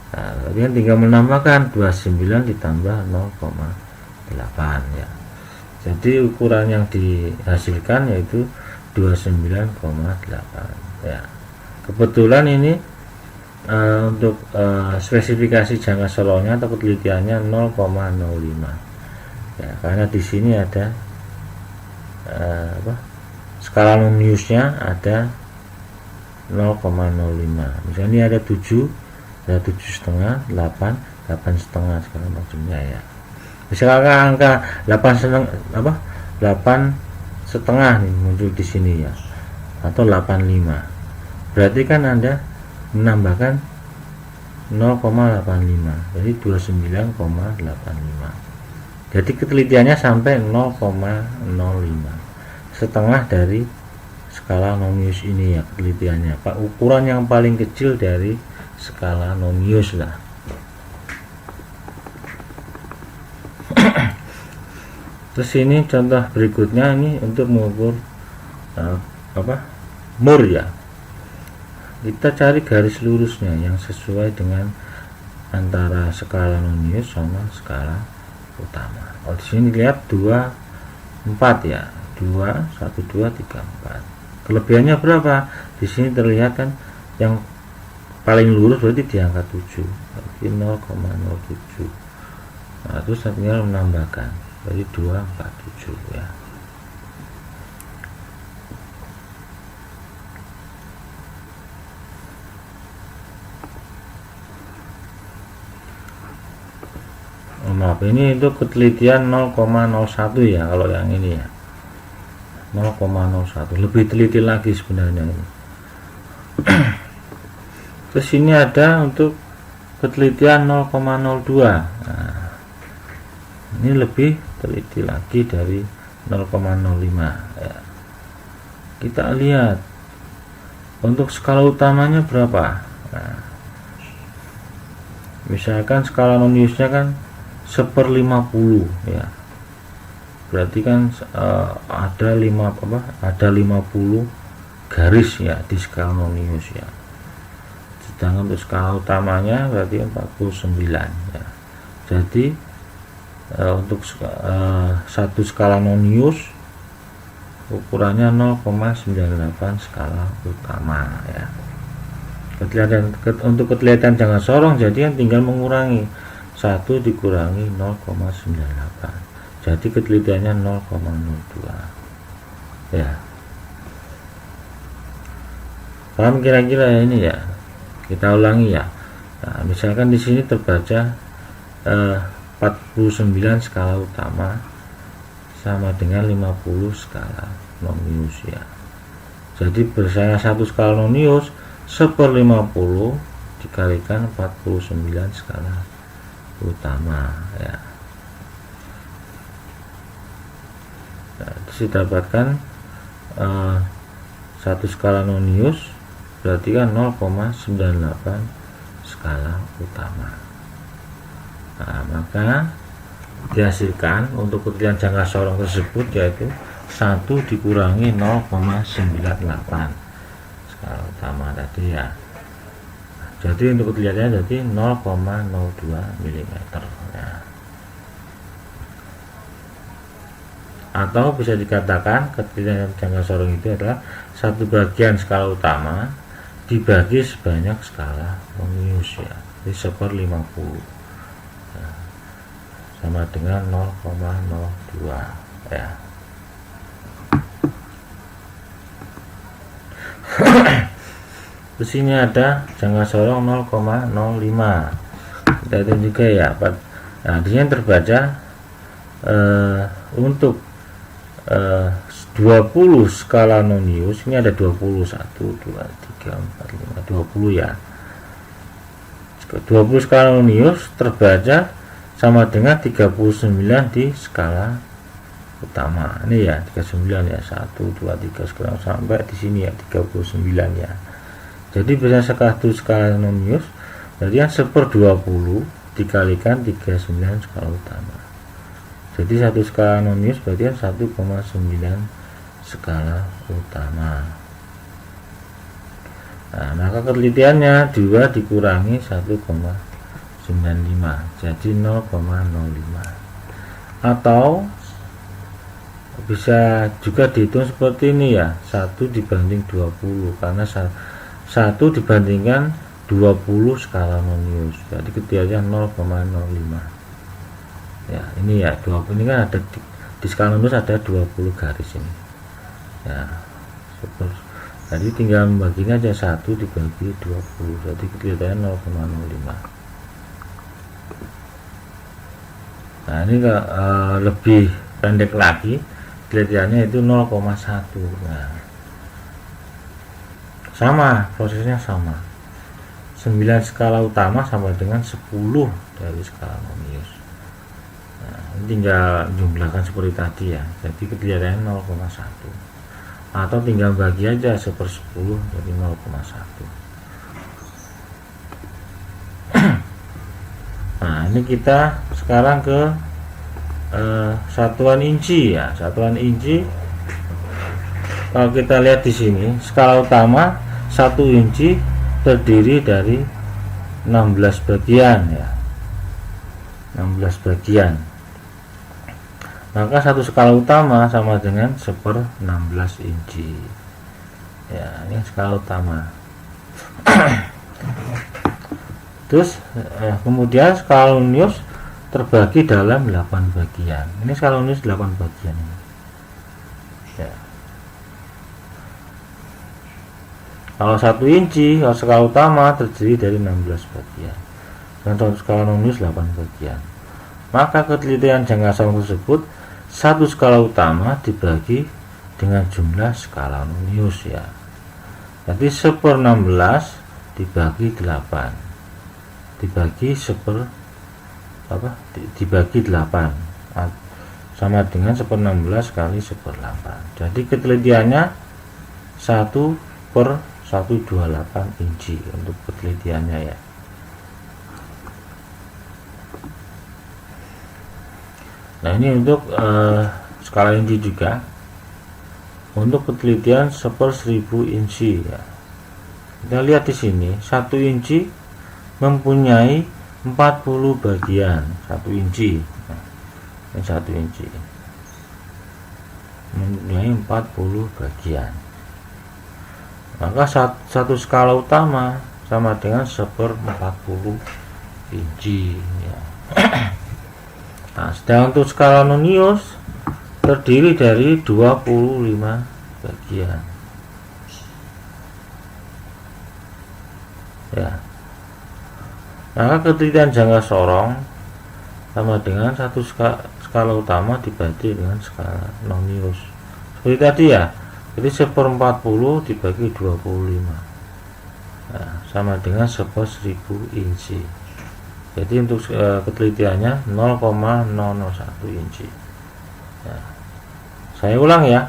Nah, kemudian tinggal menambahkan 29 ditambah 0,8 ya. Jadi ukuran yang dihasilkan yaitu 29,8 ya. Kebetulan ini untuk spesifikasi jangka sorongnya atau penelitiannya 0,05 ya, karena di sini ada skala noniusnya ada 0,05. Misalnya ini ada 7, ada 7,5, 8, 8,5 segala macamnya ya. Misalkan angka 8,5 nih muncul di sini ya, atau 85, berarti kan Anda menambahkan 0,85, jadi 29,85. Jadi ketelitiannya sampai 0,05, setengah dari skala nonius ini ya ketelitiannya. Pak, ukuran yang paling kecil dari skala nonius lah. Terus ini contoh berikutnya, ini untuk mengukur mur ya. Kita cari garis lurusnya yang sesuai dengan antara skala nonius sama skala utama. Oh, di sini lihat 2, 4 ya. 2, 1, 2, 3, 4. Kelebihannya berapa? Di sini terlihat kan yang paling lurus berarti di angka 7. Berarti 0,07. Nah, terus tinggal menambahkan. Jadi 247 ya. Maaf, ini untuk ketelitian 0,01 ya kalau yang ini ya. 0,01, lebih teliti lagi sebenarnya ini. Terus ini ada untuk ketelitian 0,02. Nah, ini lebih teliti lagi dari 0,05 ya. Kita lihat untuk skala utamanya berapa. Nah, misalkan skala noniusnya kan 1/50 ya, berarti kan ada 50 garis ya di skala nonius ya. Sedangkan untuk skala utamanya berarti 49 ya. Jadi untuk satu skala nonius ukurannya 0,98 skala utama ya. Untuk ketelitian jangka sorong jadi tinggal mengurangi 1 dikurangi 0,98, jadi ketelitiannya 0,02 ya. Paham kira-kira ini ya? Kita ulangi ya. Nah, misalkan di sini terbaca 49 skala utama sama dengan 50 skala nonius ya. Jadi berdasarkan satu skala nonius 1/50 dikalikan 49 skala utama ya. Nah, didapatkan satu skala nonius berarti kan 0,98 skala utama. Nah, maka dihasilkan untuk ketelitian jangka sorong tersebut yaitu 1 dikurangi 0,98 skala utama tadi ya. Jadi untuk ketelitiannya jadi 0,02 mm ya. Atau bisa dikatakan ketelitian jangka sorong itu adalah satu bagian skala utama dibagi sebanyak skala lonius ya, jadi 1/50 ya, sama dengan 0,02 ya. Di sini ada jangka sorong 0,05. Kita hitung juga ya, Pak. Nah, di sini terbaca untuk 20 skala nonius ini ada 20, 1 2 3 4 5 20 ya. 20 skala nonius terbaca sama dengan 39 di skala utama. Ini ya 39 ya, 1 2 3 sekarang sampai di sini ya 39 ya. Jadi berdasarkan satu skala nonius berarti kan 1/20 dikalikan 39 skala utama. Jadi satu skala nonius berarti kan 1,9 skala utama. Nah, maka ketelitiannya 2 dikurangi 1,95 jadi 0,05. Atau bisa juga dihitung seperti ini ya, 1 dibanding 20 karena 1 dibandingkan 20 skala nonius, jadi ketelitiannya 0,05 ya. Ini ya 20, ini kan ada di skala nonius ada 20 garis ini ya, jadi tinggal membaginya aja, 1 dibagi 20 jadi ketelitiannya 0,05. Nah ini lebih pendek lagi, ketelitiannya itu 0,1. Nah sama, prosesnya sama, 9 skala utama sama dengan 10 dari skala nonius. Nah, ini tinggal jumlahkan seperti tadi ya, jadi ketelitiannya 0,1 atau tinggal bagi aja 1/10 jadi 0,1. Nah ini kita sekarang ke satuan inci ya. Satuan inci kalau kita lihat di sini, skala utama 1 inci terdiri dari 16 bagian ya, 16 bagian. Maka satu skala utama sama dengan 1/16 inci ya, ini skala utama. Terus kemudian skala nonius terbagi dalam 8 bagian. Ini skala nonius 8 bagian ini ya. Kalau 1 inci, kalau skala utama terdiri dari 16 bagian dan skala nonius 8 bagian. Maka ketelitian jangka sorong tersebut satu skala utama dibagi dengan jumlah skala nonius ya. Jadi 1/16 dibagi 8 dibagi dibagi 8 sama dengan 1/16 kali 1/8. Jadi ketelitiannya 1/128 inci untuk ketelitiannya ya. Nah ini untuk skala inci juga. Untuk ketelitian 1/1000 inci ya. Kita lihat di sini 1 inci mempunyai 40 bagian. 1 inci nah, ini 1 inci mempunyai 40 bagian. Maka satu skala utama sama dengan 1/40 inci ya. Nah, sedangkan untuk skala nonius terdiri dari 25 bagian ya. Maka ketelitian jangka sorong sama dengan satu skala utama dibagi dengan skala nonius seperti tadi ya. Jadi 1/40 dibagi 25 nah, sama dengan 1/1000 inci. Jadi untuk ketelitiannya 0,001 inci ya. Saya ulang ya,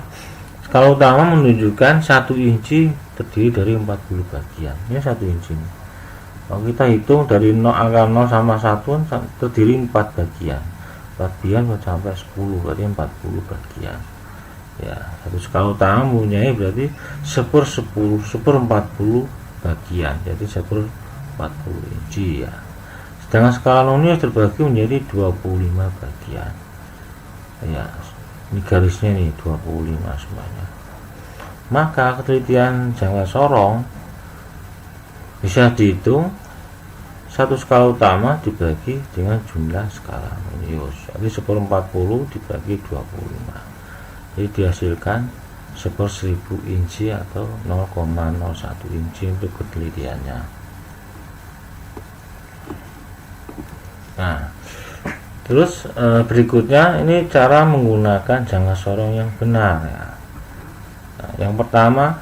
skala utama menunjukkan 1 inci terdiri dari 40 bagian. Ini 1 inci. Kalau kita hitung dari angka 0 sama 1 terdiri 4 bagian. 4 bagian sampai 10 berarti 40 bagian ya. Satu skala utama mempunyai berarti 1/40 bagian, jadi 1/40 inci ya. Sedangkan skala nonius terbagi menjadi 25 bagian ya. Ini garisnya nih 25 semuanya. Maka ketelitian jangka sorong bisa dihitung satu skala utama dibagi dengan jumlah skala minius. Jadi 1/40 dibagi 25. Jadi dihasilkan 1/1000 inci atau 0,01 inci untuk ketelitiannya. Nah, terus berikutnya ini cara menggunakan jangka sorong yang benar ya. Nah, yang pertama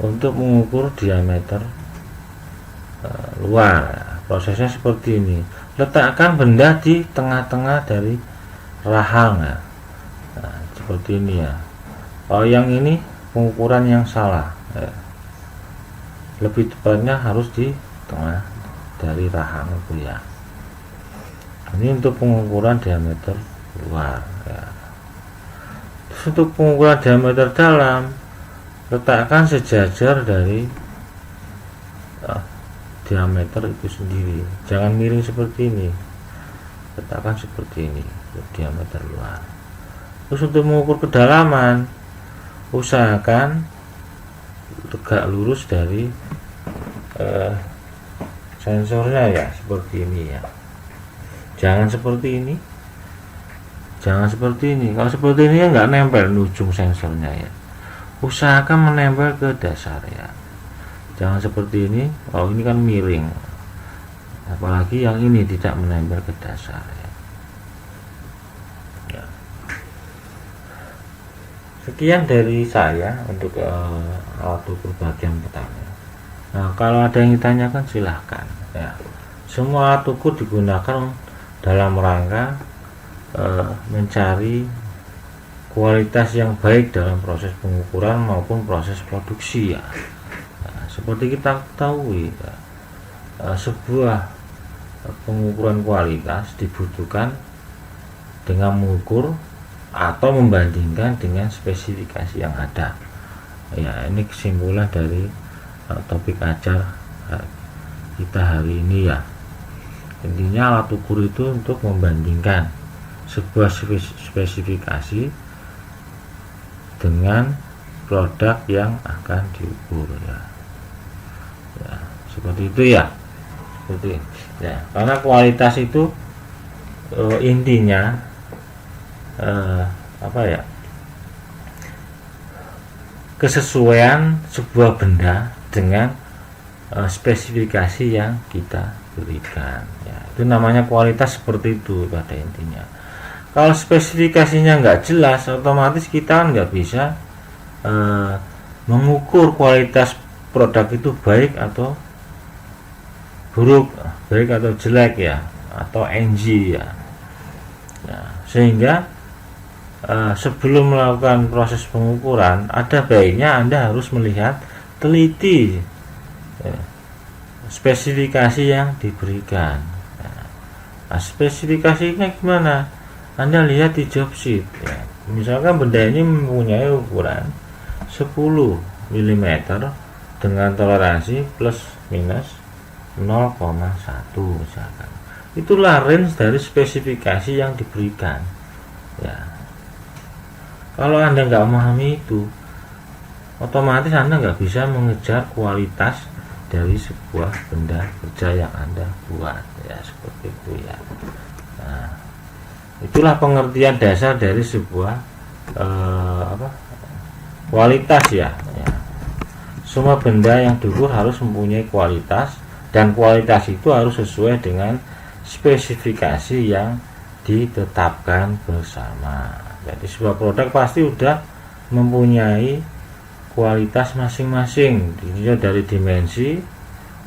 untuk mengukur diameter luar ya. Prosesnya seperti ini, letakkan benda di tengah-tengah dari rahang ya. Nah, seperti ini ya. Kalau yang ini pengukuran yang salah ya. Lebih tepatnya harus di tengah dari rahang itu ya. Ini untuk pengukuran diameter luar ya. Terus untuk pengukuran diameter dalam, letakkan sejajar dari diameter itu sendiri, jangan miring seperti ini, letakkan seperti ini untuk diameter luar. Terus untuk mengukur kedalaman, usahakan tegak lurus dari sensornya ya, seperti ini ya, jangan seperti ini, jangan seperti ini. Kalau seperti ini ya nggak nempel ujung sensornya ya, usahakan menempel ke dasar ya, jangan seperti ini. Oh, ini kan miring, apalagi yang ini tidak menempel ke dasar ya. Ya. Sekian dari saya untuk alat ukur bagian pertama. Nah, kalau ada yang ditanyakan silahkan ya. Semua alat ukur digunakan dalam rangka mencari kualitas yang baik dalam proses pengukuran maupun proses produksi ya. Seperti kita ketahui ya, sebuah pengukuran kualitas dibutuhkan dengan mengukur atau membandingkan dengan spesifikasi yang ada ya. Ini kesimpulan dari topik ajar kita hari ini ya. Intinya alat ukur itu untuk membandingkan sebuah spesifikasi dengan produk yang akan diukur ya. Ya, seperti itu ya. Seperti ya, karena kualitas itu intinya apa ya? Kesesuaian sebuah benda dengan spesifikasi yang kita berikan ya. Itu namanya kualitas, seperti itu pada intinya. Kalau spesifikasinya nggak jelas, otomatis kita nggak bisa mengukur kualitas produk itu baik atau buruk, baik atau jelek ya, atau NG ya. Nah, sehingga sebelum melakukan proses pengukuran, ada baiknya Anda harus melihat teliti spesifikasi yang diberikan. Nah, spesifikasinya gimana? Anda lihat di job sheet ya. Misalkan benda ini mempunyai ukuran 10 mm dengan toleransi plus minus 0,1 misalkan. Itulah range dari spesifikasi yang diberikan ya. Kalau Anda nggak memahami itu, otomatis Anda nggak bisa mengejar kualitas dari sebuah benda kerja yang Anda buat ya, seperti itu ya. Nah, itulah pengertian dasar dari sebuah kualitas ya. Semua benda yang diukur harus mempunyai kualitas, dan kualitas itu harus sesuai dengan spesifikasi yang ditetapkan bersama. Jadi sebuah produk pasti sudah mempunyai kualitas masing-masing, dari dimensi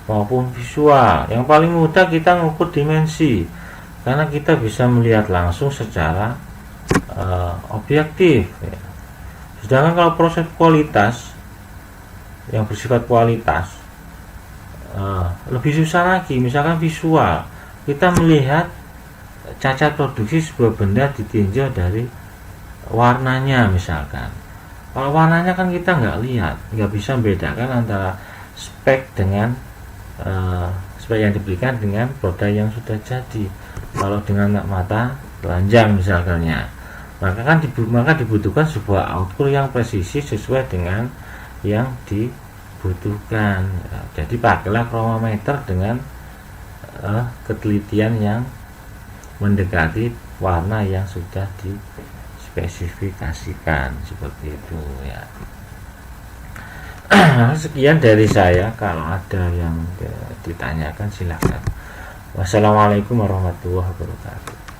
maupun visual. Yang paling mudah kita mengukur dimensi, karena kita bisa melihat langsung secara objektif ya. Sedangkan kalau proses kualitas yang bersifat kualitas lebih susah lagi. Misalkan visual, kita melihat cacat produksi sebuah benda ditinjau dari warnanya misalkan. Kalau warnanya kan kita nggak lihat, nggak bisa membedakan antara spek dengan spek yang diberikan dengan produk yang sudah jadi. Kalau dengan mata telanjang misalkannya, maka dibutuhkan sebuah alat ukur yang presisi sesuai dengan yang dibutuhkan. Ya, jadi pakailah kronometer dengan ketelitian yang mendekati warna yang sudah dispesifikasikan, seperti itu ya. Sekian dari saya, kalau ada yang ditanyakan silahkan. Wassalamualaikum warahmatullahi wabarakatuh.